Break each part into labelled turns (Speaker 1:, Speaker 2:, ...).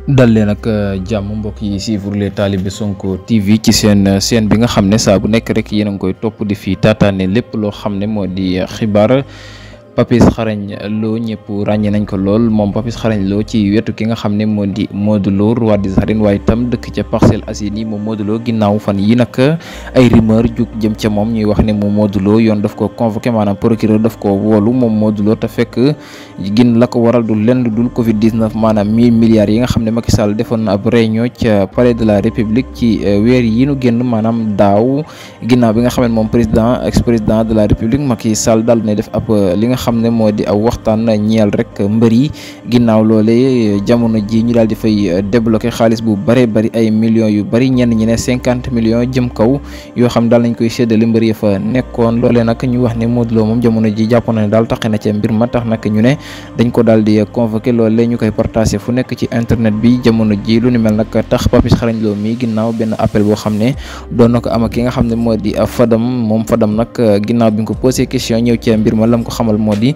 Speaker 1: dal leen ak jàmm mbokk yi suivre les talibé Sonko TV ci seen chaîne bi nga xam ne saa bu nekk rek yéen a ngi koy topp di fi taataane lépp loo xam ne moo di xibaar. Papis Xaragne Lo ñëpp ràññee nañ ko lool moom Papis Xaragne Lo ci wetu ki nga xam ne moo di Modou Lo roi des arènes waaye itam dëkk ca Parcelles Assainies moom Modou Lo ginnaaw fan yi nag ay rumeur jug jëm ca moom ñuy wax ne moom Modou Lo yoon daf ko convoqué maanaam procureur daf ko woolu moom Modou Lo te fekk gin la ko waral du lenn dul Covid 19 maanaam 1000 milliards yi nga xam ne Macky Sall defoon na ab réunion ca palais de la République ci weer yi nu génn maanaam daaw ginnaaw bi nga xam ne moom ex président de la République Macky Sall daal ne def ab li nga xam ne moo di aw waxtaan ñeel rek mbër yi ginnaaw loole jamono ji ñu daal di fay débloqué xaalis bu bëree bëri ay millions yu bëri ñenn ñi ne 50 millions jëm kaw yoo xam daal nañ koy séddale mbër yi fa nekkoon loolee nag ñu wax ne Modou Lo moom jamono ji jàpp na ne daal taxe na ca mbir ma tax nag ñu ne dañ ko daal di convoqué loolee ñu koy partagé fu nekk ci internet bi jamono ji lu ni mel nag tax Papis Xaragne Lo mi ginnaaw benn appel boo xam ne doon na ko am ak ki nga xam ne moo di Fadam moom Fadam nag ginnaaw bi nga ko posé question ñëw ci mbir ma lam ko xamal moo di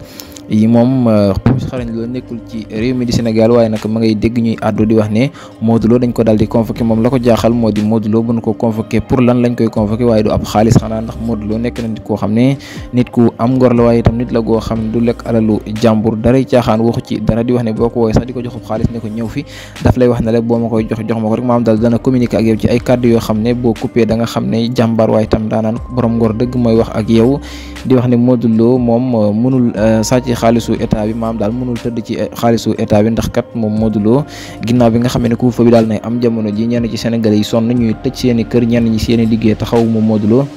Speaker 1: moom Papis Xaragne Lo nekkul ci réew mi di Sénégal waaye nag ma ngay dégg ñuy àddu di wax ne Modou Lo dañ ko daal di convoqué moom la ko jaaxal moo di Modou Lo bu ñu ko convoqué pour lan lañ koy convoqué waaye du ab xaalis xanaa ndax Modou Lo nekk na nit koo xam ne nit ku am ngor la waaye itam nit la goo xam ne du lekk alalu jàmbur daray caaxaan waxu ci dara di wax ne boo ko woowee sax di ko joxub xaalis ne ko ñëw fi daf lay wax ne rek boo ma koy jox ma ko rek maam daal dana communiquer ak yow ci ay kàddu yoo xam ne boo coupé da nga xam ne jàmbaar waaye itam daanaan borom ngor dëgg mooy wax ak yow di wax ne Modou Lo moom mënul sàcc xaalisu état bi maam daal mënul tëdd ci xaalisu état bi ndax kat moom Modou Lo ginnaaw bi nga xam ne couvre-feu bi daal nay am jamono ji ñenn ci Sénégalais yi sonn ñuy tëj seeni kër ñenn ñi seeni liggéey taxaw moom Modou Lo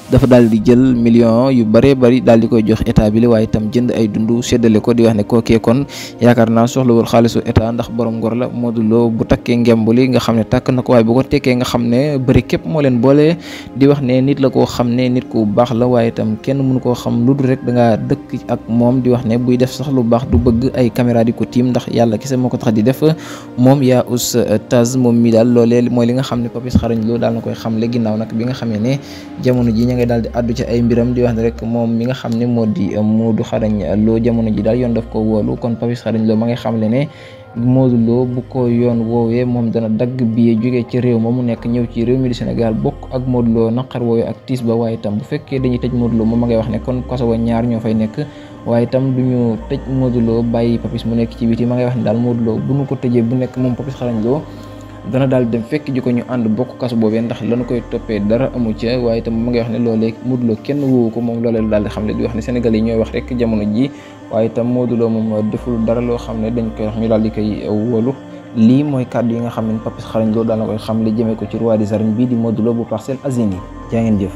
Speaker 1: dafa daal di jël millions yu bëree bëri daal di koy jox état bi la waaye itam jënd ay dundu séddale ko di wax ne kookee kon yaakaar naa soxlawul xaalisu état ndax borom ngor la Modou Lo bu takkee ngemb li nga xam ne takk na ko waaye bu ko tekkee nga xam ne bëri képp moo leen boole di wax ne nit la koo xam ne nit ku baax la waaye itam kenn mënu koo xam lu dul rek da ngaa dëkk ak moom di wax ne buy def sax lu baax du bëgg ay caméra di ko tiim ndax yàlla kese moo ko tax di def moom yaa oustaz moom mi daal loolee mooy li nga xam ne Papis Xaragne Lo daal na koy xamle ginnaaw nag bi nga xamee ne jamono ji ngay daal di addu ci ay mbiram di wax ne rek moom mi nga xam ne moo di Modou Xaragne Lo jamono ji daal yoon daf ko woolu kon Papis Xaragne Lo ma ngay xamle ne Modou Lo bu ko yoon woowee moom dana dagg billet jógee ci réew ma mu nekk ñëw ci réew mi di Sénégal bokk ak Modou Lo naqar woowee ak tiis ba waaye itam bu fekkee dañuy tëj Modou Lo moom ma ngay wax ne kon kaso wa ñaar ñoo fay nekk waaye itam du ñu tëj Modou Lo bàyyi Papis mu nekk ci biti ma ngay wax ne daal Modou Lo bu ñu ko tëjee bu nekk moom Papis Xaragne Lo dana daal dem fekk ji ko ñu ànd bokk kaso boobee ndax lañu koy toppee dara amu ca waaye itam mu ngi wax ne loolee Modou Lo kenn woowu ko moom loolee daal di xam ne di wax ne Sénégalais yi ñooy wax rek jamono ji waaye itam Modou Lo moom deful dara loo xam ne dañ koy wax ñu daal di koy wóolu lii mooy kàddu yi nga xam ne Papis Xaragne Lo daal na koy xam le jëmee ko ci roi des arènes bii di Modou Lo bu Parcelles Assainies jaa ngeen jëf.